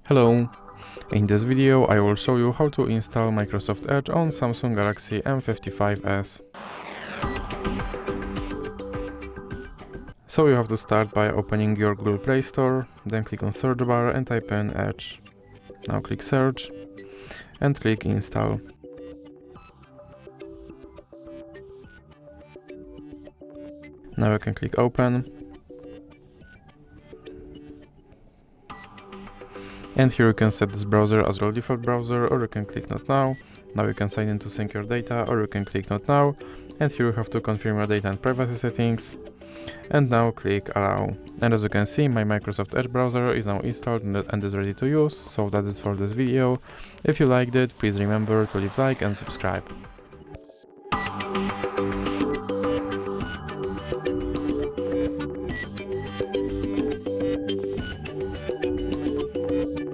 Hello! In this video I will show you how to install Microsoft Edge on Samsung Galaxy M55s. So you have to start by opening your Google Play Store, then click on search bar and type in Edge. Now click search and click install. Now you can click open. And here you can set this browser as your default browser, or you can click not now. Now you can sign in to sync your data, or you can click not now. And here you have to confirm your data and privacy settings. And now click allow. And as you can see, my Microsoft Edge browser is now installed and is ready to use. So that's it for this video. If you liked it, please remember to leave a like and subscribe.